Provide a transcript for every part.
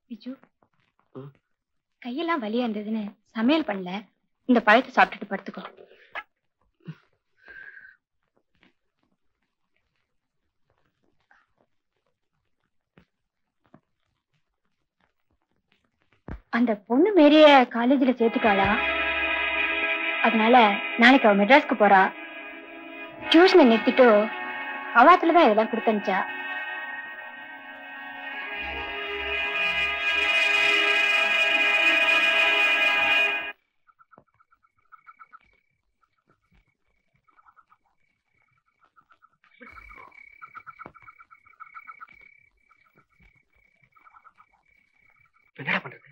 பிஜு, கையெல்லாம் வலியா இருந்ததுன்னு சமையல் பண்ணல. இந்த பழத்தை சாப்பிட்டுட்டு படுத்துக்கோ. அந்த பொண்ணு மேரிய காலேஜ்ல சேர்த்துக்காளா? அதனால நாளைக்கு அவ மெட்ராஸ்க்கு போறா. டியூஷனை நிறுத்திட்டு அவாத்துலதான் இதெல்லாம் கொடுத்தனுச்சா. என்னடா பண்றது?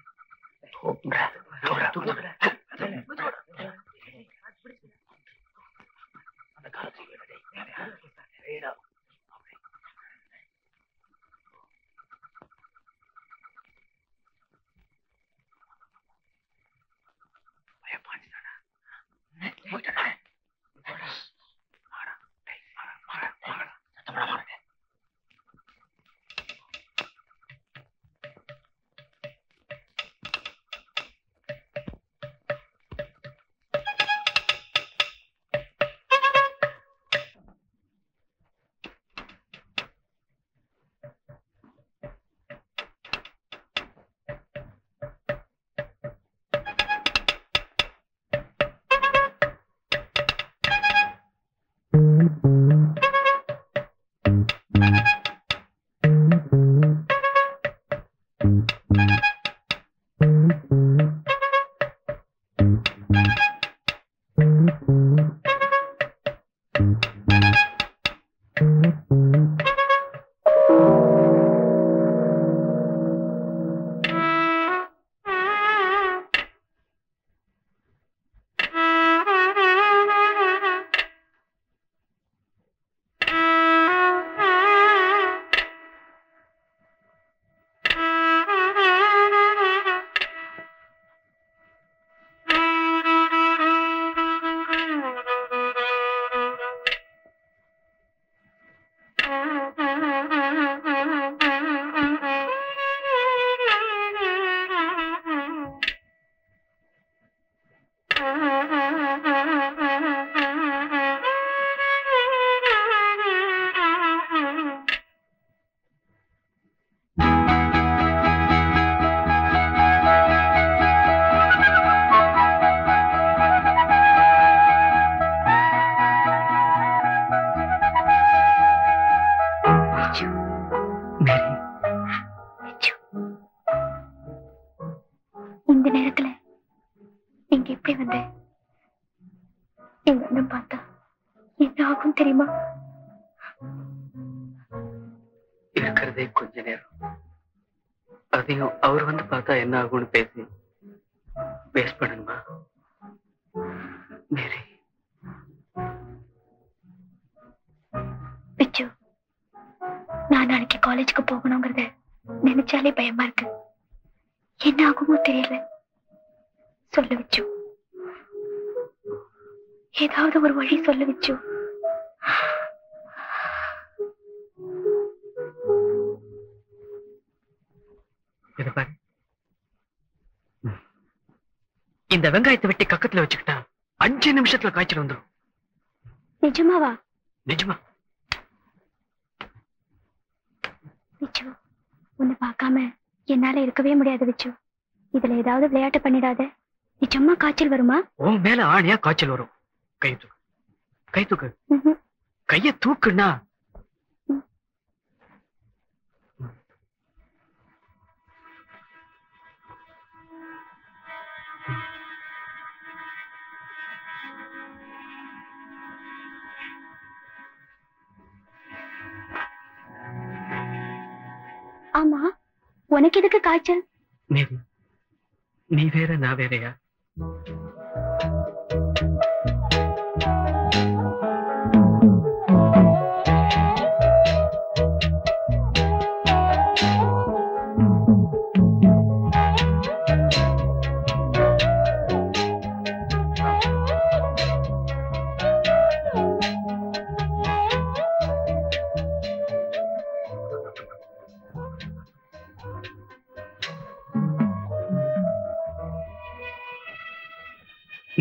இந்த நேரத்துல நீங்க எப்படி வந்து எங்க அண்ணன் பார்த்தா என்ன ஆகும் தெரியுமா? இருக்கிறதே கொஞ்ச நேரம், அதையும் அவர் வந்து பார்த்தா என்ன ஆகும்னு பேசி வேஸ்ட் பண்ணணுமா? மேரி, பிச்சு, நான் நாளைக்கு காலேஜுக்கு போகணுங்கிறத நினைச்சாலே பயமா இருக்கு. என்ன ஆகுமோ தெரியல. சொல்ல வச்சு, ஏதாவது ஒரு வழி சொல்ல வச்சு. இந்த வெங்காயத்தை வெட்டி கக்கத்துல வச்சுக்கிட்டா 5 நிமிஷத்துல காய்ச்சல் வந்துடும். நிஜமாவா? நிஜமா. விச்சு, உன்னை பார்க்காம என்னால இருக்கவே முடியாது விச்சு. இதுல ஏதாவது விளையாட்டு பண்ணிடாத. நிஜமா காய்ச்சல் வருமா? உன் மேல ஆணையா காய்ச்சல் வரும். கை தூக்கு, கை தூக்கு. கைய தூக்குன்னா ஆமா, உனக்கு எதுக்கு காய்ச்சல்? மேரி, நீ வேற நான் வேறையா?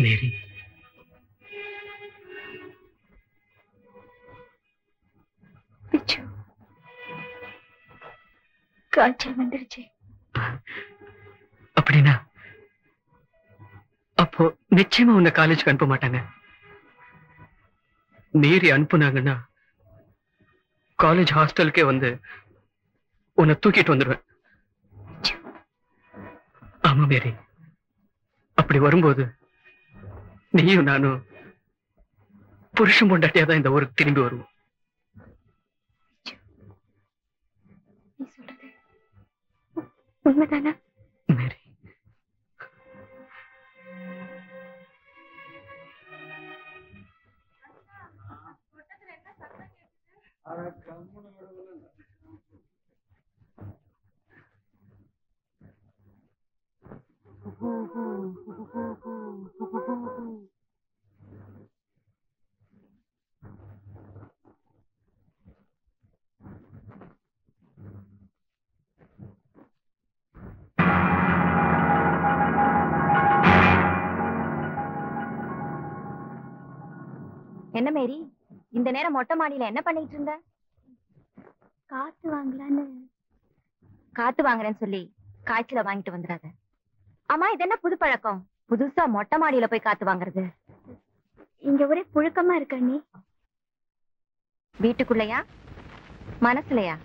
மேரி, விச்சு, காய்ச்சல் வந்துருச்சு. அப்படின்னா அப்போ நிச்சயமா உன்னை காலேஜுக்கு அனுப்ப மாட்டாங்க. மீறி அனுப்புனாங்கன்னா காலேஜ் ஹாஸ்டலுக்கே வந்து உன்னை தூக்கிட்டு வந்துடுவேன். ஆமா மேரி, அப்படி வரும்போது நீயும் நானும் புருஷன் பொண்டாட்டியாதான் இந்த ஊருக்கு திரும்பி வருவோம். நீ சொல்றது உண்மைதானா? மேரி, என்ன மேரி, இந்த நேரம் மொட்டை மாடியில என்ன பண்ணிட்டு இருந்த? காத்து வாங்கலான்னு. காத்து வாங்குறேன்னு சொல்லி காய்ச்சல வாங்கிட்டு வந்துடாத. ஆமா, இது என்ன புது பழக்கம்? புதுசா மொட்டை மாடியில போய் காத்து வாங்குறது? இங்க ஒரே புழுக்கமா இருக்கு அண்ணி. வீட்டுக்குள்ளயா மனசுலயா?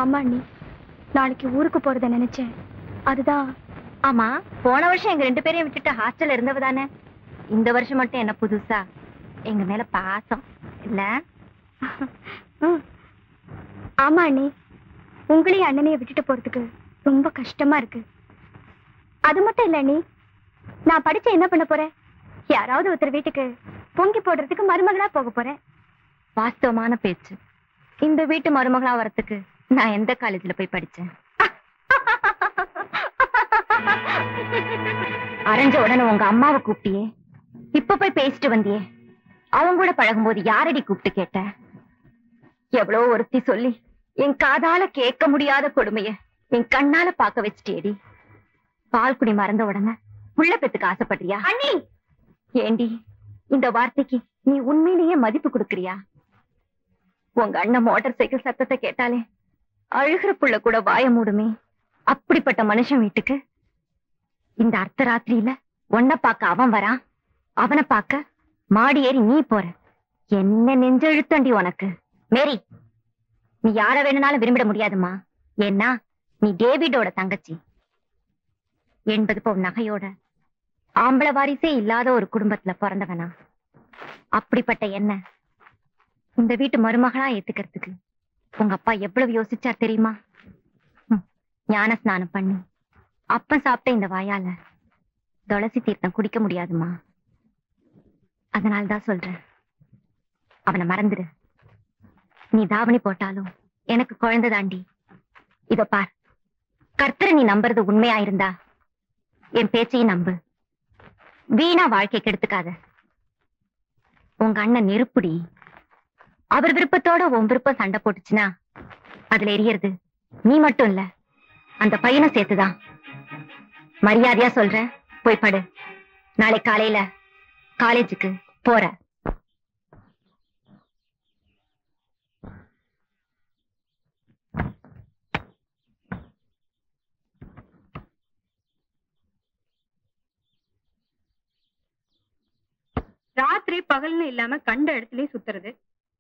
ஆமா அண்ணி, நாளைக்கு ஊருக்கு போறத நினைச்சேன். அதுதான். ஆமா, போன வருஷம் எங்க 2 பேரையும் விட்டுட்டு ஹாஸ்டல்ல இருந்தவ தானே. இந்த வருஷம் மட்டும் என்ன புதுசா எங்க மேல பாசம் இல்ல? ஆமா அண்ணி, உங்களையும் அண்ணனையும் விட்டுட்டு போறதுக்கு ரொம்ப கஷ்டமா இருக்கு. அது மட்டும் இல்ல அண்ணி, நான் படிச்ச என்ன பண்ண போறேன்? யாராவது ஒருத்தர் வீட்டுக்கு பொங்கி போடுறதுக்கு மருமகளா போக போறேன். வாஸ்தவமான பேச்சு. இந்த வீட்டு மருமகளா வரத்துக்கு நான் எந்த காலேஜ்ல போய் படிச்சேன்? அரைஞ்ச உடனே உங்க அம்மாவை கூப்பிட்டியே, இப்ப போய் பேசிட்டு வந்தியே, அவங்க கூட பழகும்போது யாரடி கூப்பிட்டு கேட்ட? எவ்வளவு ஒருத்தி சொல்லி என் காதால கேட்க முடியாத கொடுமைய என் கண்ணால பாக்க வச்சுட்டேடி. பால்குடி மறந்த உடனே புள்ள பெத்துக்கு ஆசைப்படுறியா? அண்ணி, ஏண்டி இந்த வார்த்தைக்கு நீ உண்மையிலேயே மதிப்பு கொடுக்கறியா? உங்க அண்ணன் மோட்டார் சைக்கிள் சத்தத்தை கேட்டாலே அழுகிற புள்ள கூட வாய மூடுமே. அப்படிப்பட்ட மனுஷன் வீட்டுக்கு இந்த அர்த்தராத்திரியில உன்னை பார்க்க அவன் வரான், அவனை பார்க்க மாடி ஏறி நீ போற. என்ன நெஞ்செழுத்தண்டி உனக்கு. மேரி, நீ யார வேணும்னாலும் விரும்பிட முடியாதுமா. ஏன்னா நீ டேவிடோட தங்கச்சி. 80 பவுன் நகையோட ஆம்பளை வாரிசே இல்லாத ஒரு குடும்பத்துல பிறந்தவனா. அப்படிப்பட்ட என்ன இந்த வீட்டு மருமகளா ஏத்துக்கிறதுக்கு உங்க அப்பா எவ்வளவு யோசிச்சார் தெரியுமா? ஞான ஸ்நானம் பண்ணி அப்ப சாப்பிட்ட இந்த வாயால துளசி தீர்த்தம் குடிக்க முடியாதுமா. அதனால்தான் சொல்றேன், அவனை மறந்துடு. நீ தாவணி போட்டாலும் எனக்கு குழந்தை தாண்டி. இத பார், கர்த்தரை நீ நம்புறது உண்மையாயிருந்தா என் பேச்சையும் நம்பு. வீணா வாழ்க்கை கெடுத்துக்காத. உங்க அண்ணன் நெருப்புடி. அவர் விருப்பத்தோட உன் விருப்பம் சண்டை போட்டுச்சுன்னா அதுல எரியறது நீ மட்டும் இல்ல, அந்த பையனை சேர்த்துதான். மரியாதையா சொல்றேன், போய் படு. நாளை காலையில காலேஜுக்கு போற. ராத்திரி பகல்னு இல்லாம கண்ட இடத்துலயும் சுத்துறது.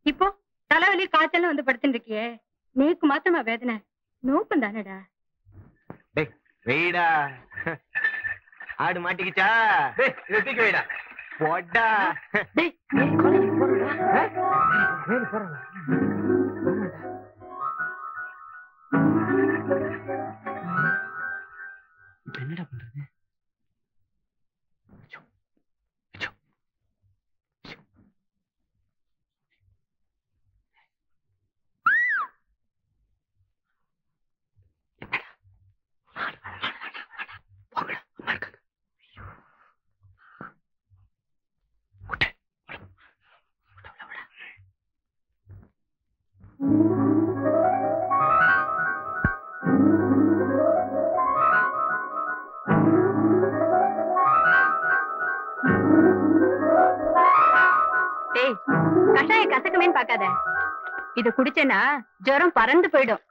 இப்போ தலைவலி காய்ச்சல் வந்து படுத்துட்டு இருக்கியே, நீக்கு மாத்திரமா வேதனை? நோக்கம் தானடா. வெயிடா, ஆடு மாட்டிக்கிச்சா? தூக்கி வைடா, போடா. என்னடா பண்றது? கஷாய கசக்குமேன்னு பாக்காத. இது குடிச்சேன்னா ஜுரம் பறந்து போயிடும்.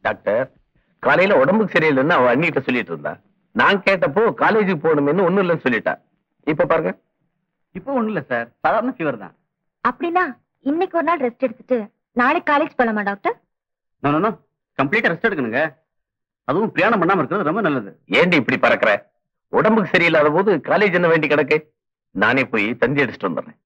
டாக்டர், காலையில உடம்புக்கு சரியில்லைன்னு அவ அண்ணிட்ட சொல்லிட்டு இருந்தா. நான் கேட்டப்போ காலேஜுக்கு போகணும்னு ஒண்ணும் இல்லைன்னு சொல்லிட்டா. இப்ப பாருங்க. இப்போ ஒண்ணும் இல்ல சார், சாதாரண ஃபீவர் தான். அப்படின்னா இன்னைக்கு ஒரு நாள் ரெஸ்ட் எடுத்துட்டு நாளைக்கு காலேஜ் போலாமா டாக்டர்? நோ கம்ப்ளீட்டா ரெஸ்ட் எடுக்கணுங்க. அதுவும் பிரயாணம் பண்ணாம இருக்கிறது ரொம்ப நல்லது. ஏண்டி இப்படி பறக்குற? உடம்புக்கு சரியில்லாத போது காலேஜ் என்ன வேண்டி கிடக்கு? நானே போய் தந்தி அடிச்சுட்டு வந்துடுறேன்.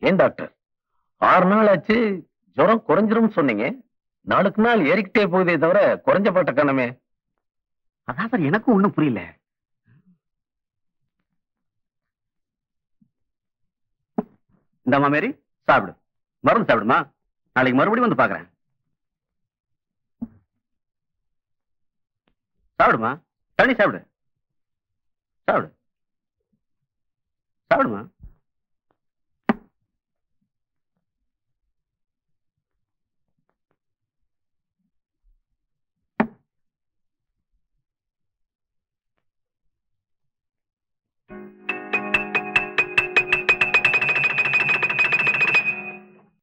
ஏன் டாக்டர், 6 நாள் ஆச்சு, ஜுரம் குறைஞ்சிரும் சொன்னீங்க. நாளுக்கு நாள் ஏறிக்கிட்டே போகுதே தவிர குறைஞ்ச பாட்ட காணமே. அதான் எனக்கும் ஒண்ணும் புரியல. இந்தாமா மேரி, சாப்பிடு. மருந்து சாப்பிடுமா, நாளைக்கு மறுபடியும் வந்து பாக்குறேன். சாப்பிடுமா, தண்ணி சாப்பிடு. சாப்பிடு சாப்பிடுமா.